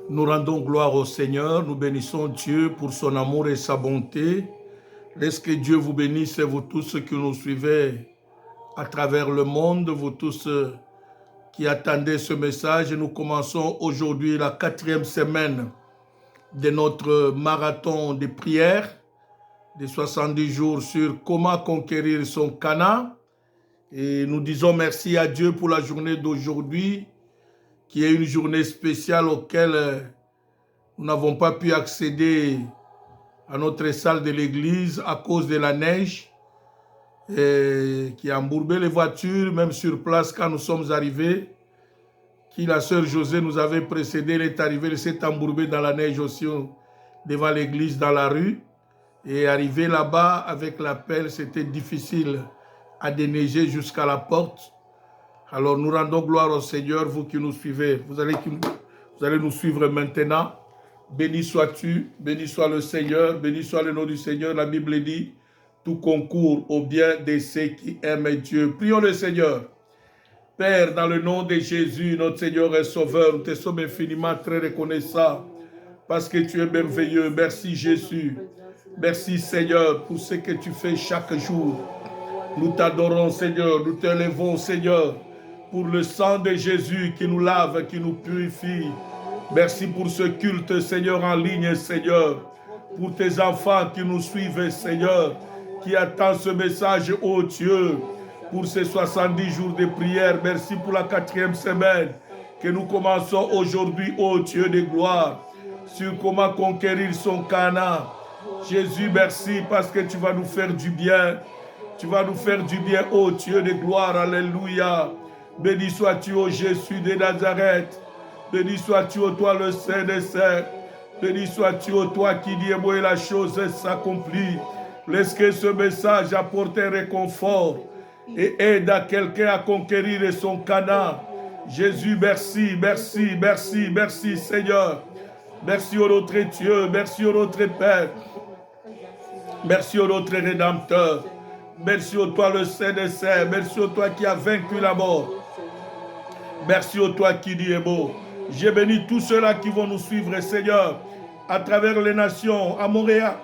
Nous rendons gloire au Seigneur, nous bénissons Dieu pour son amour et sa bonté. Laisse que Dieu vous bénisse, vous tous qui nous suivez à travers le monde, vous tous qui attendez ce message. Nous commençons aujourd'hui la 4e semaine de notre marathon de prière de 70 jours sur comment conquérir son Cana. Et nous disons merci à Dieu pour la journée d'aujourd'hui, qui est une journée spéciale auquel nous n'avons pas pu accéder à notre salle de l'église à cause de la neige qui a embourbé les voitures, même sur place quand nous sommes arrivés. Qui la sœur José nous avait précédé, elle est arrivée, elle s'est embourbée dans la neige aussi devant l'église dans la rue. Et arrivé là-bas avec la pelle, c'était difficile à déneiger jusqu'à la porte. Alors nous rendons gloire au Seigneur, vous qui nous suivez. Vous allez nous suivre maintenant. Béni sois-tu, béni soit le Seigneur, béni soit le nom du Seigneur. La Bible dit, tout concourt au bien de ceux qui aiment Dieu. Prions le Seigneur. Père, dans le nom de Jésus, notre Seigneur et Sauveur, nous te sommes infiniment très reconnaissants parce que tu es merveilleux. Merci Jésus. Merci Seigneur pour ce que tu fais chaque jour. Nous t'adorons Seigneur, nous t'élevons Seigneur pour le sang de Jésus qui nous lave, qui nous purifie. Merci pour ce culte Seigneur en ligne Seigneur, pour tes enfants qui nous suivent Seigneur, qui attendent ce message ô Dieu, pour ces 70 jours de prière. Merci pour la 4e semaine que nous commençons aujourd'hui ô Dieu de gloire, sur comment conquérir son Cana. Jésus, merci parce que tu vas nous faire du bien. Tu vas nous faire du bien, ô Dieu de gloire. Alléluia. Béni sois-tu, ô Jésus de Nazareth. Béni sois-tu, ô toi le Saint des Saints. Béni sois-tu, ô toi qui dis et la chose s'accomplit. Laisse que ce message apporte un réconfort et aide à quelqu'un à conquérir son Cana. Jésus, merci, merci, merci, merci Seigneur. Merci au notre Dieu, merci au notre Père. Merci au notre Rédempteur. Merci au toi le Saint des Saints. Merci au toi qui a vaincu la mort. Merci au toi qui dit est beau. J'ai béni tous ceux-là qui vont nous suivre, Seigneur, à travers les nations, à Montréal,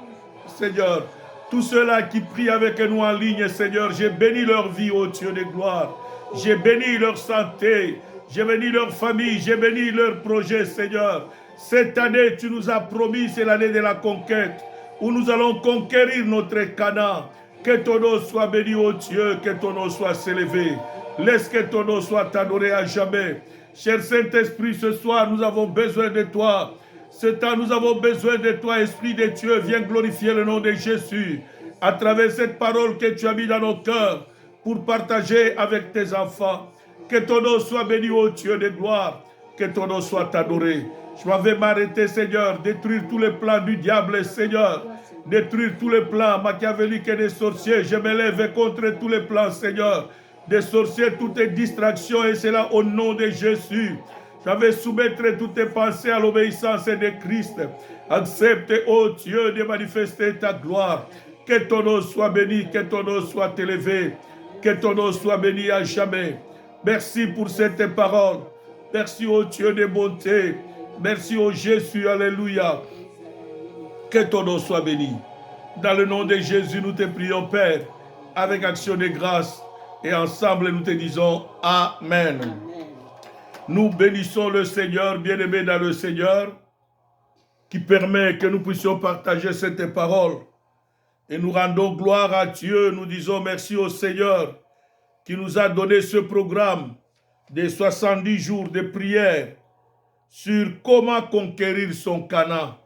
Seigneur. Tous ceux-là qui prient avec nous en ligne, Seigneur, j'ai béni leur vie, ô Dieu de gloire. J'ai béni leur santé, j'ai béni leur famille, j'ai béni leur projet, Seigneur. Cette année, tu nous as promis, c'est l'année de la conquête, où nous allons conquérir notre Cana. Que ton nom soit béni, ô Dieu, que ton nom soit élevé. Laisse que ton nom soit adoré à jamais. Cher Saint-Esprit, ce soir, nous avons besoin de toi. Ce temps, nous avons besoin de toi, Esprit de Dieu. Viens glorifier le nom de Jésus à travers cette parole que tu as mis dans nos cœurs pour partager avec tes enfants. Que ton nom soit béni, ô Dieu de gloire. Que ton nom soit adoré. Je m'avais m'arrêter, Seigneur, détruire tous les plans du diable, Seigneur. Détruire tous les plans machiavéliques et des sorciers. Je me lève contre tous les plans, Seigneur, des sorciers, toutes les distractions, et c'est là au nom de Jésus. Je vais soumettre toutes tes pensées à l'obéissance de Christ. Accepte, ô Dieu, de manifester ta gloire. Que ton nom soit béni, que ton nom soit élevé, que ton nom soit béni à jamais. Merci pour cette parole. Merci, ô Dieu de bonté. Merci, ô Jésus, alléluia. Que ton nom soit béni. Dans le nom de Jésus, nous te prions, Père, avec action de grâce. Et ensemble, nous te disons Amen. Amen. Nous bénissons le Seigneur, bien-aimé dans le Seigneur, qui permet que nous puissions partager cette parole. Et nous rendons gloire à Dieu. Nous disons merci au Seigneur qui nous a donné ce programme de 70 jours de prière sur comment conquérir son Cana.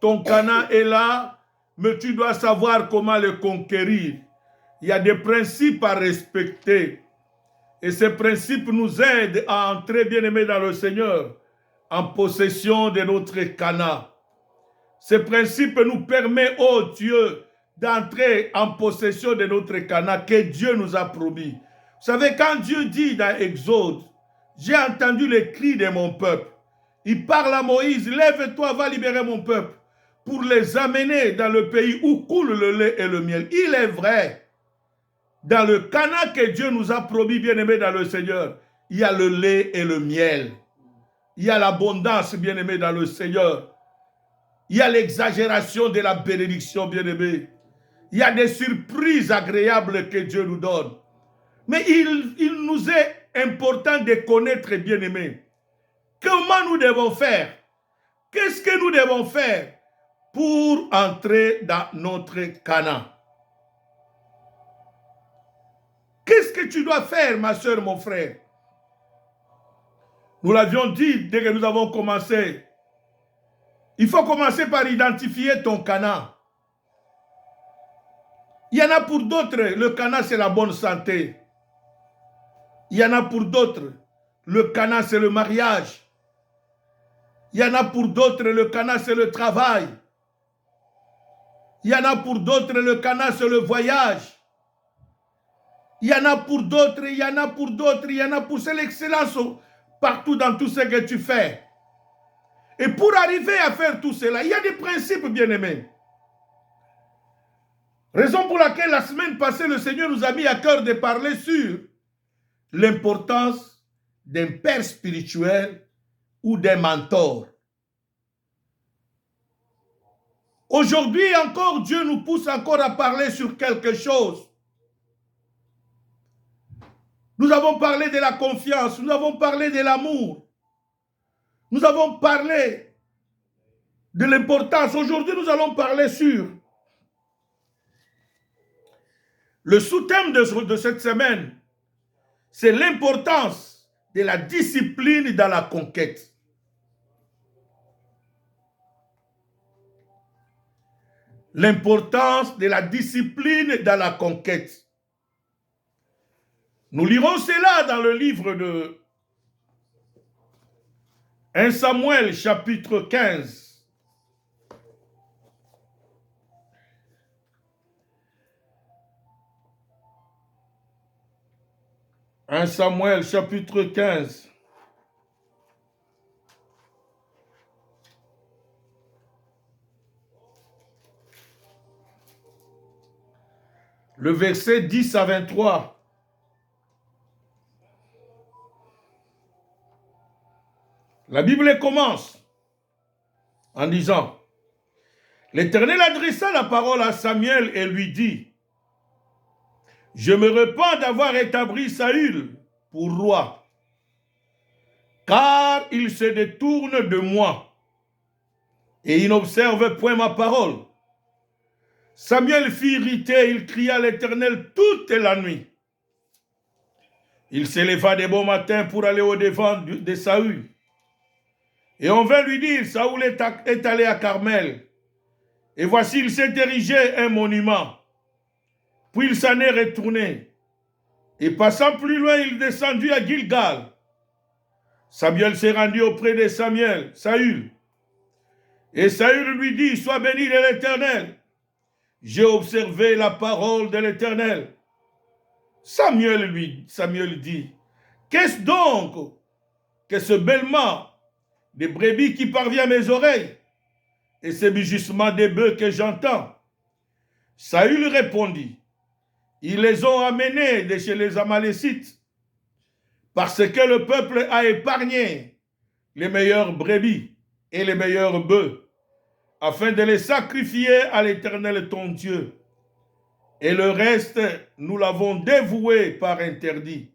Ton Cana est là, mais tu dois savoir comment le conquérir. Il y a des principes à respecter. Et ces principes nous aident à entrer, bien-aimés dans le Seigneur, en possession de notre Cana. Ces principes nous permettent, oh Dieu, d'entrer en possession de notre Cana que Dieu nous a promis. Vous savez, quand Dieu dit dans Exode, j'ai entendu les cris de mon peuple. Il parle à Moïse, lève-toi, va libérer mon peuple pour les amener dans le pays où coule le lait et le miel. Il est vrai, dans le Cana que Dieu nous a promis, bien-aimés dans le Seigneur, il y a le lait et le miel. il y a l'abondance, bien-aimé, dans le Seigneur. Il y a l'exagération de la bénédiction, bien-aimé. Il y a des surprises agréables que Dieu nous donne. Mais il nous est important de connaître, bien-aimé, comment nous devons faire. Qu'est-ce que nous devons faire pour entrer dans notre Canaan? Qu'est-ce que tu dois faire, ma soeur, mon frère? Nous l'avions dit dès que nous avons commencé. Il faut commencer par identifier ton Canaan. Il y en a pour d'autres, le Canaan, c'est la bonne santé. Il y en a pour d'autres, le Canaan, c'est le mariage. Il y en a pour d'autres, le Canaan, c'est le travail. Il y en a pour d'autres, le Canaan, c'est le voyage. Il y en a pour d'autres, il y en a pour d'autres, il y en a pour... C'est l'excellence partout dans tout ce que tu fais. Et pour arriver à faire tout cela, il y a des principes, bien-aimés. Raison pour laquelle la semaine passée, le Seigneur nous a mis à cœur de parler sur l'importance d'un père spirituel ou d'un mentor. Aujourd'hui encore, Dieu nous pousse encore à parler sur quelque chose. Nous avons parlé de la confiance, nous avons parlé de l'amour, nous avons parlé de l'importance. Aujourd'hui, nous allons parler sur le sous-thème de cette semaine, c'est l'importance de la discipline dans la conquête. L'importance de la discipline dans la conquête. Nous lirons cela dans le livre de 1 Samuel chapitre 15. 1 Samuel chapitre 15. Le verset 10 à 23. La Bible commence en disant: L'Éternel adressa la parole à Samuel et lui dit: Je me repens d'avoir établi Saül pour roi, car il se détourne de moi et il n'observe point ma parole. Samuel fut irrité, il cria à l'Éternel toute la nuit. Il s'éleva de bon matin pour aller au-devant de Saül. Et on vint lui dire: Saül est allé à Carmel, et voici il s'est érigé un monument. Puis il s'en est retourné, et passant plus loin, il descendit à Gilgal. Samuel s'est rendu auprès de Saül. Et Saül lui dit: Sois béni de l'Éternel. J'ai observé la parole de l'Éternel. Samuel dit: Qu'est-ce donc que ce bêlement des brebis qui parvient à mes oreilles et ce mugissement des bœufs que j'entends? Saül répondit: Ils les ont amenés de chez les Amalécites, parce que le peuple a épargné les meilleures brebis et les meilleurs bœufs, afin de les sacrifier à l'Éternel ton Dieu. Et le reste, nous l'avons dévoué par interdit.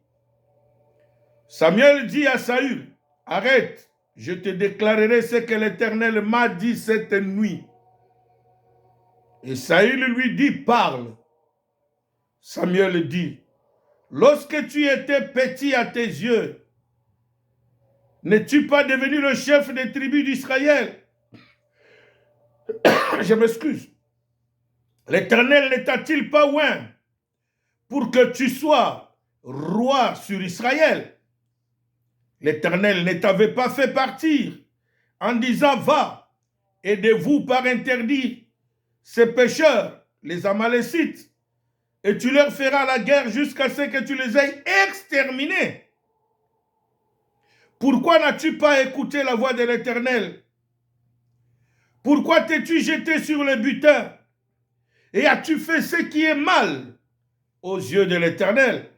Samuel dit à Saül: Arrête, je te déclarerai ce que l'Éternel m'a dit cette nuit. Et Saül lui dit: Parle. Samuel dit: Lorsque tu étais petit à tes yeux, n'es-tu pas devenu le chef des tribus d'Israël? Je m'excuse. L'Éternel ne t'a-t-il pas oint pour que tu sois roi sur Israël? L'Éternel ne t'avait pas fait partir en disant: Va, aidez-vous par interdit ces pécheurs, les Amalécites, et tu leur feras la guerre jusqu'à ce que tu les aies exterminés. Pourquoi n'as-tu pas écouté la voix de l'Éternel? Pourquoi t'es-tu jeté sur le butin et as-tu fait ce qui est mal aux yeux de l'Éternel?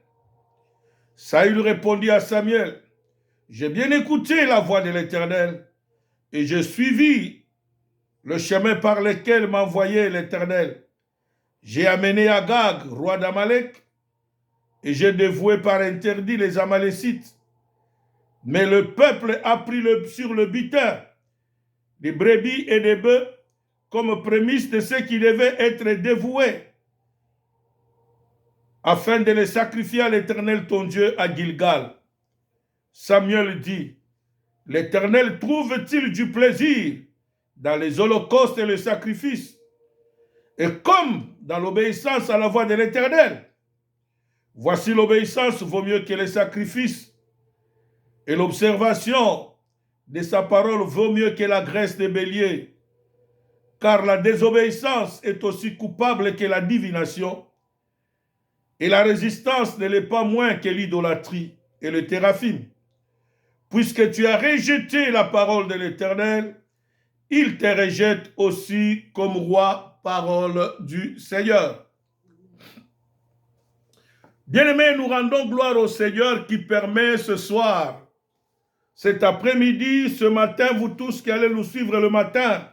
Saül répondit à Samuel: J'ai bien écouté la voix de l'Éternel et j'ai suivi le chemin par lequel m'envoyait l'Éternel. J'ai amené Agag, roi d'Amalek, et j'ai dévoué par interdit les Amalécites. Mais le peuple a pris sur le butin des brebis et des bœufs comme prémisse de ce qui devait être dévoué, afin de les sacrifier à l'Éternel ton Dieu à Gilgal. Samuel dit, l'Éternel trouve-t-il du plaisir dans les holocaustes et les sacrifices? Et comme dans l'obéissance à la voix de l'Éternel, voici l'obéissance vaut mieux que les sacrifices, et l'observation de sa parole vaut mieux que la graisse des béliers, car la désobéissance est aussi coupable que la divination, et la résistance ne l'est pas moins que l'idolâtrie et le téraphim. Puisque tu as rejeté la parole de l'Éternel, il te rejette aussi comme roi, parole du Seigneur. Bien-aimés, nous rendons gloire au Seigneur qui permet ce soir, cet après-midi, ce matin, vous tous qui allez nous suivre le matin,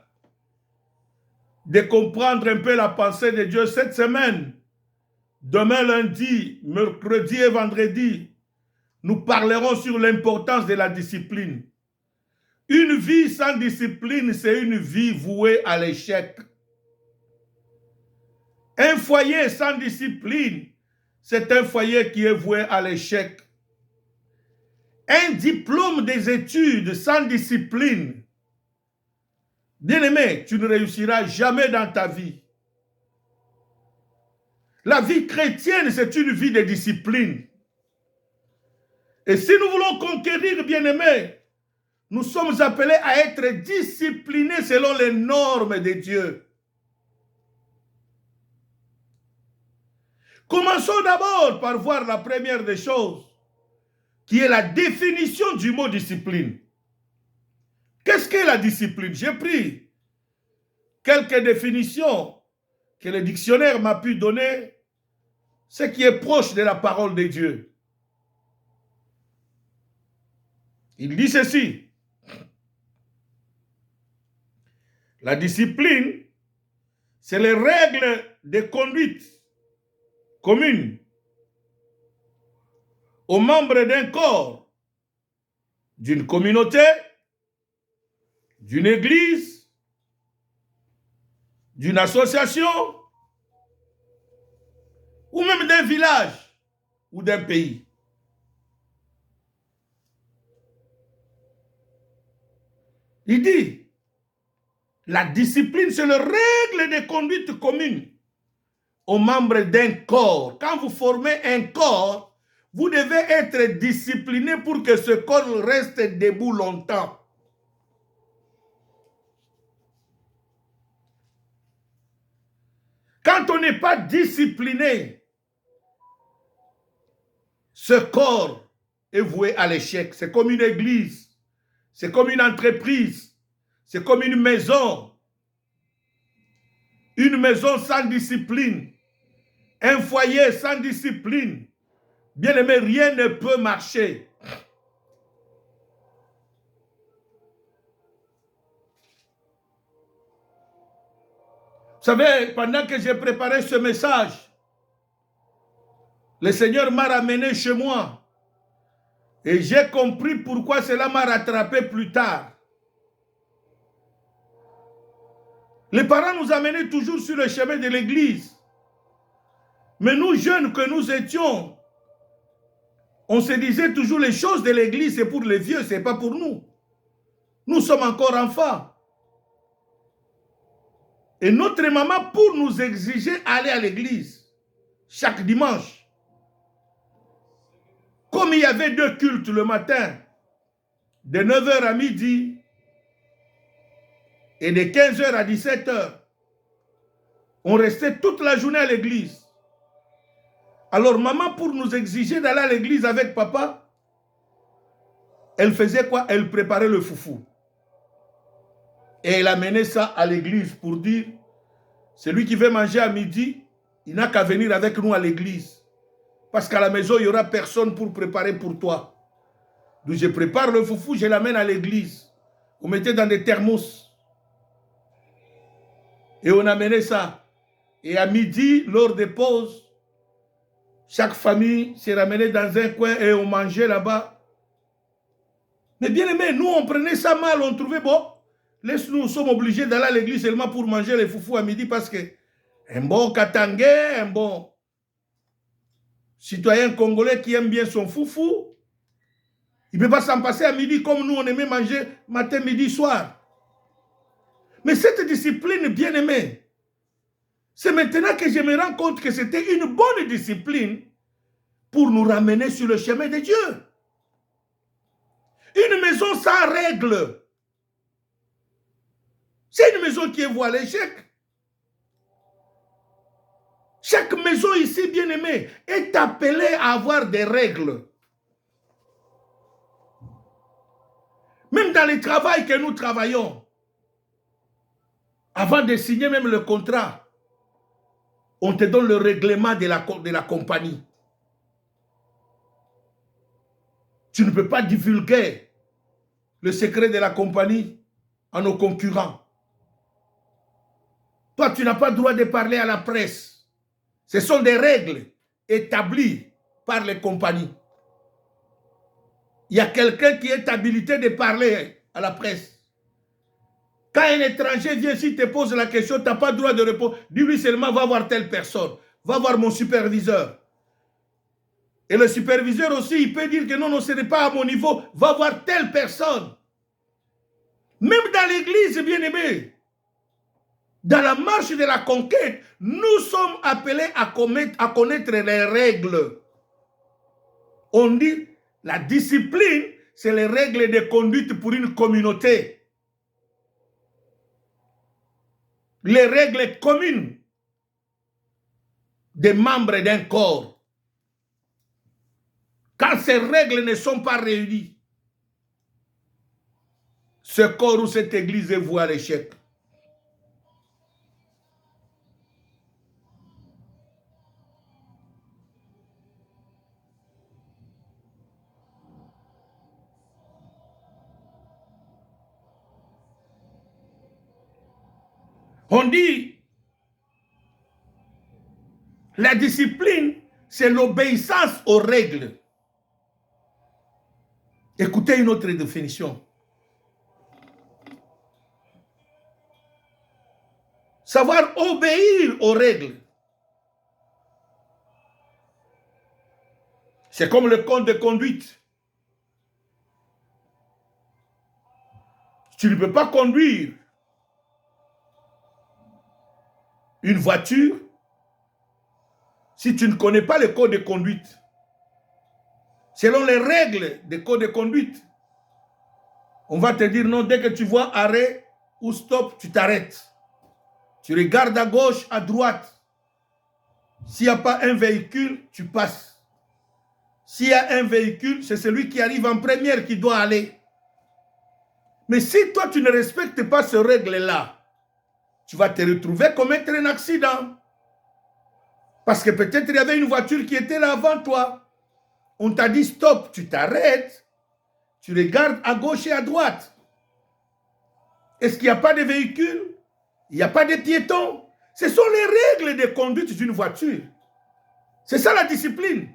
de comprendre un peu la pensée de Dieu cette semaine. Demain, lundi, mercredi et vendredi, nous parlerons sur l'importance de la discipline. Une vie sans discipline, c'est une vie vouée à l'échec. Un foyer sans discipline, c'est un foyer qui est voué à l'échec. Un diplôme des études sans discipline, bien-aimé, tu ne réussiras jamais dans ta vie. La vie chrétienne, c'est une vie de discipline. Et si nous voulons conquérir, bien-aimés, nous sommes appelés à être disciplinés selon les normes de Dieu. Commençons d'abord par voir la première des choses, qui est la définition du mot discipline. Qu'est-ce qu'est la discipline? J'ai pris quelques définitions que le dictionnaire m'a pu donner, ce qui est proche de la parole de Dieu. Il dit ceci. La discipline, c'est les règles de conduite communes aux membres d'un corps, d'une communauté, d'une église, d'une association, ou même d'un village ou d'un pays. Il dit, la discipline, c'est la règle de conduite commune aux membres d'un corps. Quand vous formez un corps, vous devez être discipliné pour que ce corps reste debout longtemps. Quand on n'est pas discipliné, ce corps est voué à l'échec. C'est comme une église, c'est comme une entreprise, c'est comme une maison. Une maison sans discipline, un foyer sans discipline. Bien aimé, rien ne peut marcher. Vous savez, pendant que j'ai préparé ce message, le Seigneur m'a ramené chez moi. Et j'ai compris pourquoi cela m'a rattrapé plus tard. Les parents nous amenaient toujours sur le chemin de l'église. Mais nous, jeunes que nous étions, on se disait toujours les choses de l'église, c'est pour les vieux, ce n'est pas pour nous. Nous sommes encore enfants. Et notre maman, pour nous exiger aller à l'église, chaque dimanche, comme il y avait 2 cultes le matin, de 9h à midi et de 15h à 17h, on restait toute la journée à l'église. Alors maman, pour nous exiger d'aller à l'église avec papa, elle faisait quoi? Elle préparait le foufou. Et elle amenait ça à l'église pour dire, celui qui veut manger à midi, il n'a qu'à venir avec nous à l'église. Parce qu'à la maison, il n'y aura personne pour préparer pour toi. Donc je prépare le foufou, je l'amène à l'église. On mettait dans des thermos. Et on amenait ça. Et à midi, lors des pauses, chaque famille s'est ramenée dans un coin et on mangeait là-bas. Mais bien aimé, nous on prenait ça mal, on trouvait bon. Nous sommes obligés d'aller à l'église seulement pour manger les foufous à midi parce que un bon Katangais, un bon citoyen congolais qui aime bien son foufou, il ne peut pas s'en passer à midi comme nous on aimait manger matin, midi, soir. Mais cette discipline, bien aimée, c'est maintenant que je me rends compte que c'était une bonne discipline pour nous ramener sur le chemin de Dieu. Une maison sans règles, c'est une maison qui est vouée à l'échec. Chaque maison ici, bien aimée, est appelée à avoir des règles. Même dans le travail que nous travaillons, avant de signer même le contrat, on te donne le règlement de la compagnie. Tu ne peux pas divulguer le secret de la compagnie à nos concurrents. Toi, tu n'as pas le droit de parler à la presse. Ce sont des règles établies par les compagnies. Il y a quelqu'un qui est habilité de parler à la presse. Quand un étranger vient ici, te pose la question, tu n'as pas le droit de répondre. Dis-lui seulement, va voir telle personne. Va voir mon superviseur. Et le superviseur aussi, il peut dire que non, ce n'est pas à mon niveau. Va voir telle personne. Même dans l'église, bien aimé, dans la marche de la conquête, nous sommes appelés à connaître les règles. On dit, la discipline, c'est les règles de conduite pour une communauté. Les règles communes des membres d'un corps. Quand ces règles ne sont pas réunies, ce corps ou cette église est vouée à l'échec. On dit, la discipline, c'est l'obéissance aux règles. Écoutez une autre définition. Savoir obéir aux règles. C'est comme le code de conduite. Tu ne peux pas conduire une voiture si tu ne connais pas le code de conduite. Selon les règles du code de conduite, on va te dire non, dès que tu vois arrêt ou stop, tu t'arrêtes. Tu regardes à gauche, à droite. S'il n'y a pas un véhicule, tu passes. S'il y a un véhicule, c'est celui qui arrive en première qui doit aller. Mais si toi, tu ne respectes pas ces règles-là, tu vas te retrouver commettre un accident. Parce que peut-être il y avait une voiture qui était là avant toi. On t'a dit stop, tu t'arrêtes. Tu regardes à gauche et à droite. Est-ce qu'il n'y a pas de véhicule? Il n'y a pas de piétons? Ce sont les règles de conduite d'une voiture. C'est ça la discipline.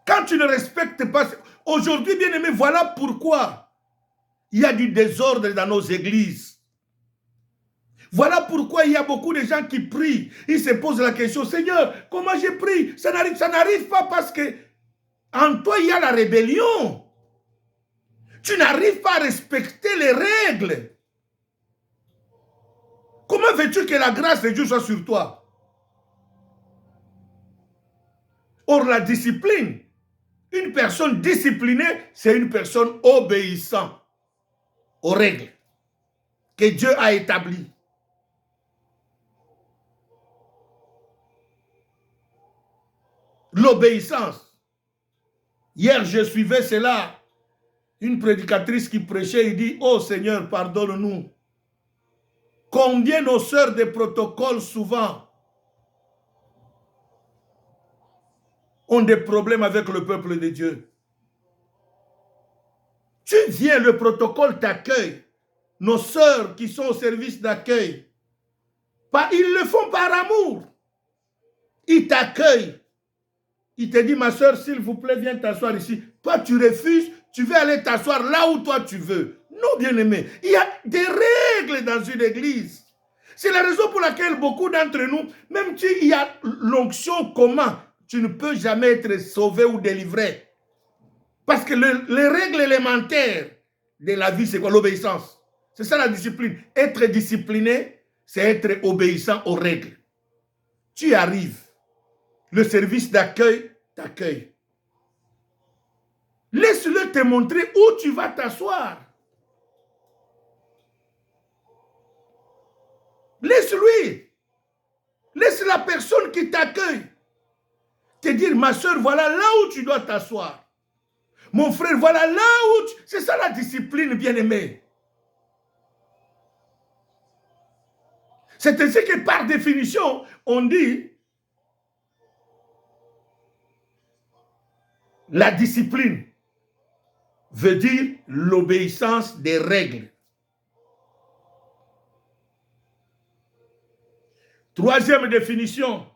Quand tu ne respectes pas... Aujourd'hui, bien aimé, voilà pourquoi il y a du désordre dans nos églises. Voilà pourquoi il y a beaucoup de gens qui prient. Ils se posent la question, Seigneur, comment j'ai prié? Ça n'arrive pas parce que en toi, il y a la rébellion. Tu n'arrives pas à respecter les règles. Comment veux-tu que la grâce de Dieu soit sur toi? Or, la discipline, une personne disciplinée, c'est une personne obéissante aux règles que Dieu a établies. L'obéissance. Hier, je suivais cela. Une prédicatrice qui prêchait, il dit, oh Seigneur, pardonne-nous. Combien nos sœurs de protocole souvent ont des problèmes avec le peuple de Dieu. Tu viens, le protocole t'accueille. Nos sœurs qui sont au service d'accueil, ils le font par amour. Ils t'accueillent. Ils te disent, ma sœur, s'il vous plaît, viens t'asseoir ici. Toi, tu refuses, tu veux aller t'asseoir là où toi tu veux. Non, bien-aimé, il y a des règles dans une église. C'est la raison pour laquelle beaucoup d'entre nous, même s'il y a l'onction commun, tu ne peux jamais être sauvé ou délivré. Parce que les règles élémentaires de la vie, c'est quoi? L'obéissance. C'est ça la discipline. Être discipliné, c'est être obéissant aux règles. Tu arrives. Le service d'accueil t'accueille. Laisse-le te montrer où tu vas t'asseoir. Laisse-lui. Laisse la personne qui t'accueille te dire, ma soeur, voilà là où tu dois t'asseoir. Mon frère, voilà là où tu... C'est ça la discipline, bien-aimé. C'est ainsi que par définition, on dit la discipline veut dire l'obéissance des règles. Troisième définition.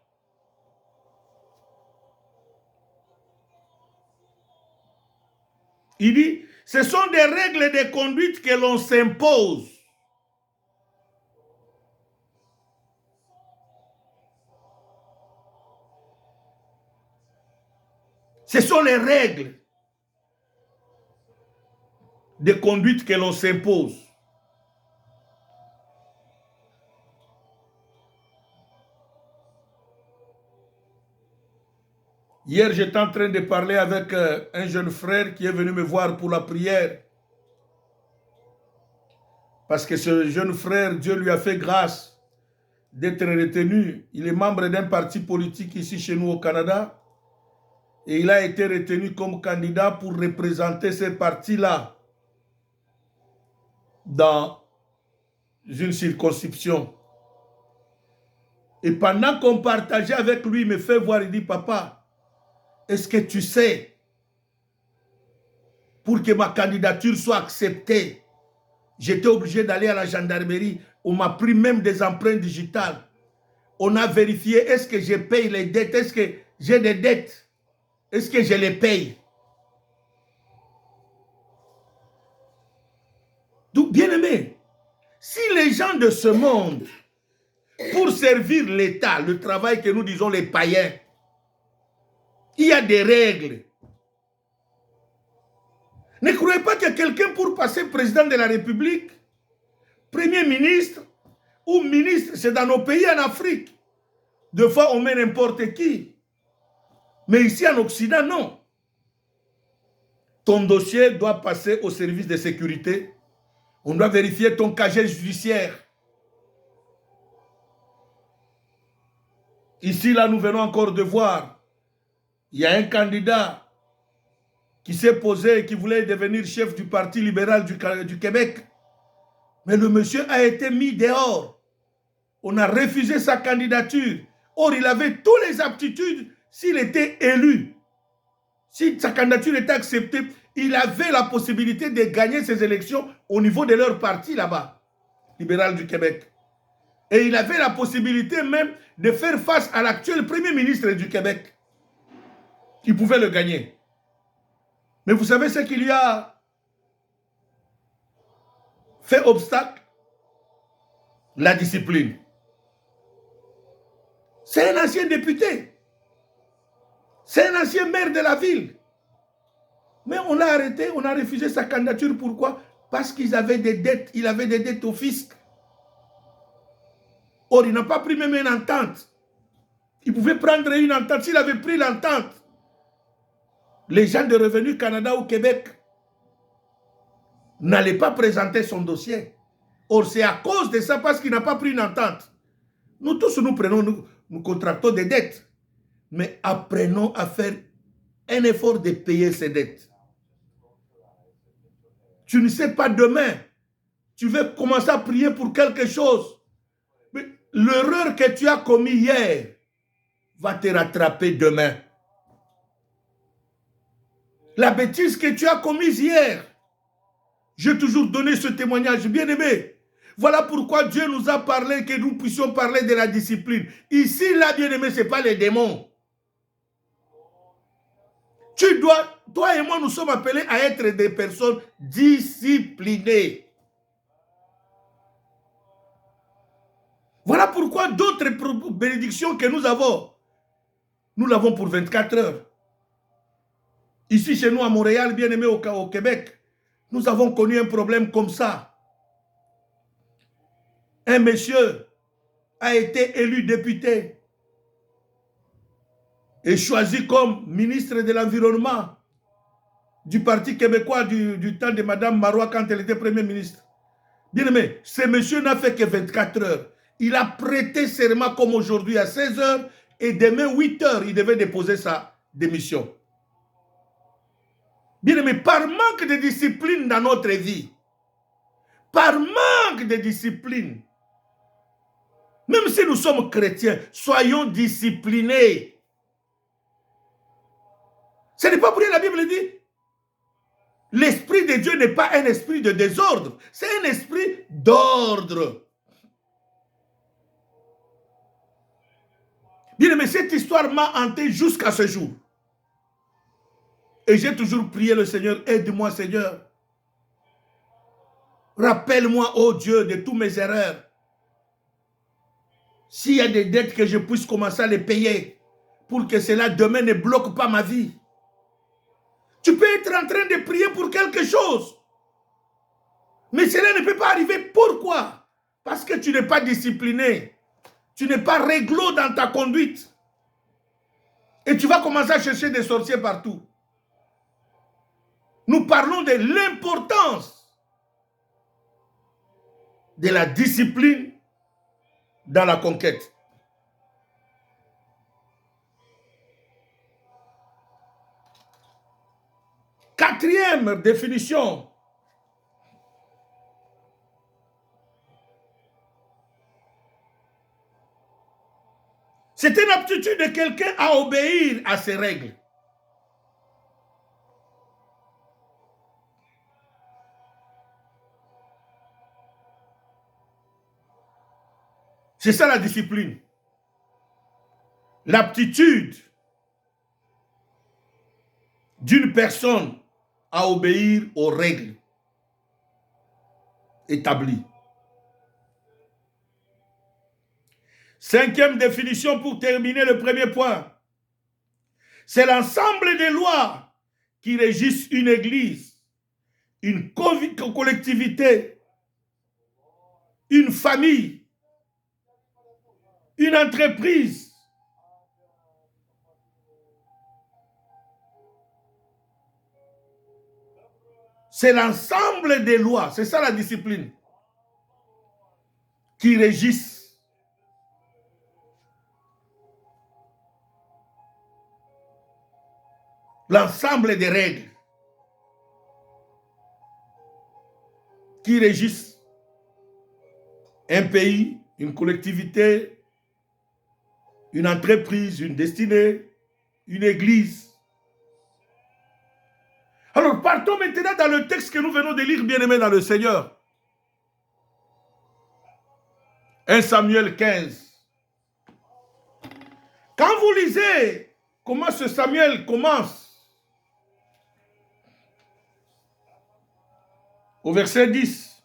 Il dit, ce sont des règles de conduite que l'on s'impose. Ce sont les règles de conduite que l'on s'impose. Hier, j'étais en train de parler avec un jeune frère qui est venu me voir pour la prière. Parce que ce jeune frère, Dieu lui a fait grâce d'être retenu. Il est membre d'un parti politique ici chez nous au Canada. Et il a été retenu comme candidat pour représenter ce parti-là dans une circonscription. Et pendant qu'on partageait avec lui, il me fait voir, il dit, papa, est-ce que tu sais, pour que ma candidature soit acceptée, j'étais obligé d'aller à la gendarmerie, on m'a pris même des empreintes digitales. On a vérifié, est-ce que je paye les dettes, est-ce que j'ai des dettes, est-ce que je les paye? Donc, bien aimé, si les gens de ce monde, pour servir l'État, le travail que nous disons les païens, il y a des règles. Ne croyez pas que quelqu'un pour passer président de la République, premier ministre ou ministre, c'est dans nos pays en Afrique. Deux fois, on met n'importe qui. Mais ici en Occident, non. Ton dossier doit passer au service de sécurité. On doit vérifier ton casier judiciaire. Ici, là, nous venons encore de voir. Il y a un candidat qui s'est posé et qui voulait devenir chef du Parti libéral du Québec. Mais le monsieur a été mis dehors. On a refusé sa candidature. Or, il avait toutes les aptitudes s'il était élu. Si sa candidature était acceptée, il avait la possibilité de gagner ces élections au niveau de leur parti là-bas, libéral du Québec. Et il avait la possibilité même de faire face à l'actuel premier ministre du Québec. Il pouvait le gagner. Mais vous savez ce qui lui a fait obstacle? La discipline. C'est un ancien député. C'est un ancien maire de la ville. Mais on l'a arrêté, on a refusé sa candidature. Pourquoi? Parce qu'ils avaient des dettes. Il avait des dettes au fisc. Or, il n'a pas pris même une entente. Il pouvait prendre une entente. S'il avait pris l'entente, les gens de Revenu Canada au Québec n'allaient pas présenter son dossier. Or, c'est à cause de ça, parce qu'il n'a pas pris une entente. Nous tous, nous contractons des dettes. Mais apprenons à faire un effort de payer ces dettes. Tu ne sais pas demain. Tu veux commencer à prier pour quelque chose. Mais l'erreur que tu as commise hier va te rattraper demain. La bêtise que tu as commise hier J'ai toujours donné ce témoignage, bien aimé. Voilà pourquoi Dieu nous a parlé que nous puissions parler de la discipline. Ici, là, bien aimé, ce n'est pas les démons. Tu dois, toi et moi, nous sommes appelés à être des personnes disciplinées. Voilà pourquoi d'autres bénédictions que nous avons, nous l'avons pour 24 heures. Ici, chez nous, à Montréal, bien aimé, au Québec, nous avons connu un problème comme ça. Un monsieur a été élu député et choisi comme ministre de l'Environnement du Parti québécois du temps de Mme Marois quand elle était Premier ministre. Bien aimé, ce monsieur n'a fait que 24 heures. Il a prêté serment comme aujourd'hui à 16 heures et demain 8 heures, il devait déposer sa démission. Bien aimé, par manque de discipline dans notre vie, par manque de discipline, même si nous sommes chrétiens, soyons disciplinés. Ce n'est pas pour rien la Bible dit. L'esprit de Dieu n'est pas un esprit de désordre, c'est un esprit d'ordre. Bien aimé, cette histoire m'a hanté jusqu'à ce jour. Et j'ai toujours prié le Seigneur, aide-moi Seigneur. Rappelle-moi, oh Dieu, de toutes mes erreurs. S'il y a des dettes que je puisse commencer à les payer, pour que cela demain ne bloque pas ma vie. Tu peux être en train de prier pour quelque chose. Mais cela ne peut pas arriver. Pourquoi? Parce que tu n'es pas discipliné. Tu n'es pas réglo dans ta conduite. Et tu vas commencer à chercher des sorciers partout. Nous parlons de l'importance de la discipline dans la conquête. Quatrième définition. C'est une aptitude de quelqu'un à obéir à ses règles. C'est ça la discipline. L'aptitude d'une personne à obéir aux règles établies. Cinquième définition pour terminer le premier point. C'est l'ensemble des lois qui régissent une église, une collectivité, une famille, une entreprise. C'est l'ensemble des lois, c'est ça la discipline, qui régissent l'ensemble des règles qui régissent un pays, une collectivité, une entreprise, une destinée, une église. Alors, partons maintenant dans le texte que nous venons de lire, bien-aimés dans le Seigneur. 1 Samuel 15. Quand vous lisez comment ce Samuel commence, au verset 10,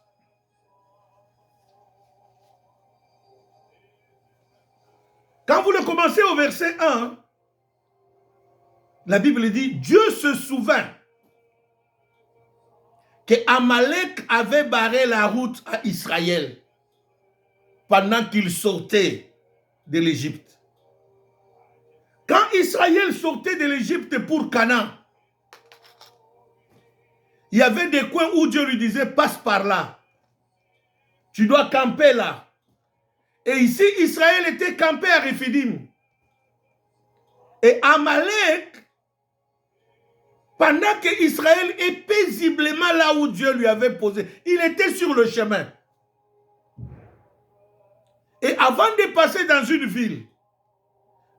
quand vous le commencez au verset 1, la Bible dit, Dieu se souvint que Amalek avait barré la route à Israël pendant qu'il sortait de l'Égypte. Quand Israël sortait de l'Égypte pour Canaan, il y avait des coins où Dieu lui disait, passe par là. Tu dois camper là. Et ici, Israël était campé à Rephidim. Et Amalek, pendant que Israël est paisiblement là où Dieu lui avait posé, il était sur le chemin. Et avant de passer dans une ville,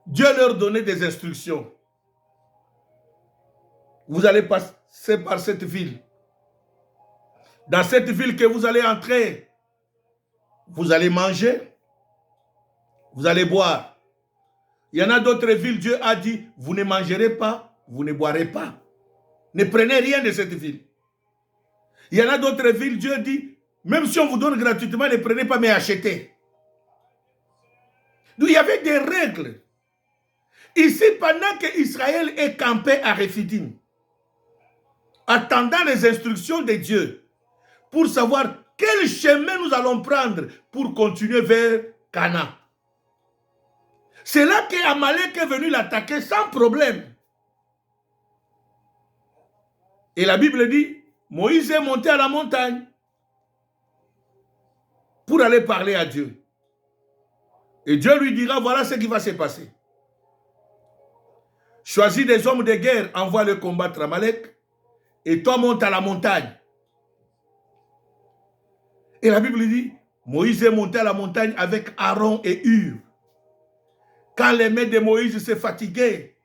Dieu leur donnait des instructions. Vous allez passer par cette ville. Dans cette ville que vous allez entrer, vous allez manger, vous allez boire. Il y en a d'autres villes, Dieu a dit, vous ne mangerez pas, vous ne boirez pas. Ne prenez rien de cette ville. Il y en a d'autres villes, Dieu dit, même si on vous donne gratuitement, ne prenez pas, mais achetez. Donc il y avait des règles. Ici, pendant qu'Israël est campé à Rephidim, attendant les instructions de Dieu, pour savoir quel chemin nous allons prendre pour continuer vers Canaan. C'est là qu'Amalek est venu l'attaquer sans problème. Et la Bible dit, Moïse est monté à la montagne pour aller parler à Dieu. Et Dieu lui dira, voilà ce qui va se passer. Choisis des hommes de guerre, envoie-le combattre Amalek, et toi monte à la montagne. Et la Bible dit, Moïse est monté à la montagne avec Aaron et Hur. Quand les mains de Moïse se fatiguaient,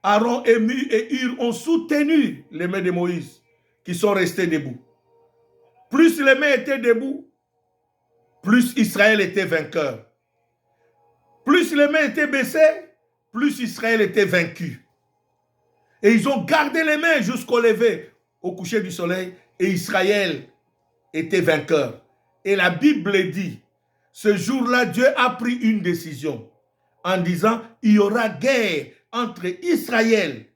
Aaron et Hur ont soutenu les mains de Moïse qui sont restés debout. Plus les mains étaient debout, plus Israël était vainqueur. Plus les mains étaient baissées, plus Israël était vaincu. Et ils ont gardé les mains jusqu'au lever, au coucher du soleil, et Israël était vainqueur. Et la Bible dit, ce jour-là, Dieu a pris une décision en disant, il y aura guerre entre Israël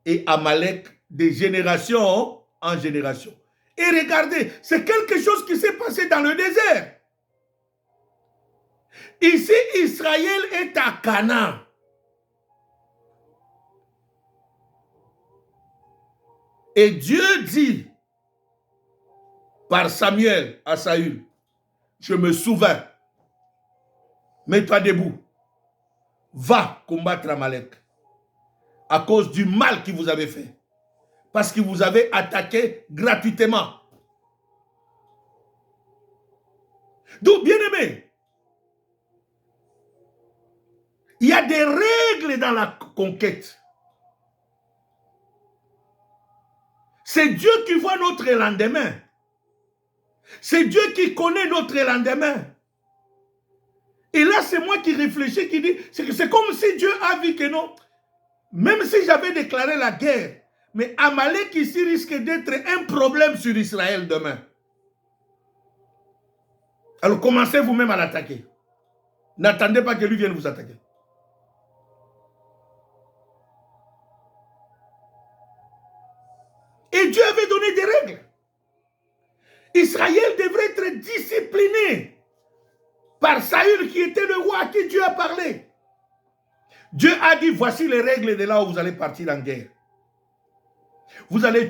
et Amalek de génération en génération. Et regardez, c'est quelque chose qui s'est passé dans le désert. Ici, Israël est à Canaan. Et Dieu dit par Samuel à Saül, je me souviens, mets-toi debout, va combattre Amalek à cause du mal qu'il vous avez fait. Parce qu'il vous avait attaqué gratuitement. Donc, bien aimé, il y a des règles dans la conquête. C'est Dieu qui voit notre lendemain. C'est Dieu qui connaît notre lendemain. Et là, c'est moi qui réfléchis, qui dit, c'est comme si Dieu a vu que non, même si j'avais déclaré la guerre, mais Amalek ici risque d'être un problème sur Israël demain. Alors commencez vous-même à l'attaquer. N'attendez pas que lui vienne vous attaquer. Et Dieu avait donné des règles. Israël devrait être discipliné par Saül qui était le roi à qui Dieu a parlé. Dieu a dit, voici les règles de là où vous allez partir en guerre. Vous allez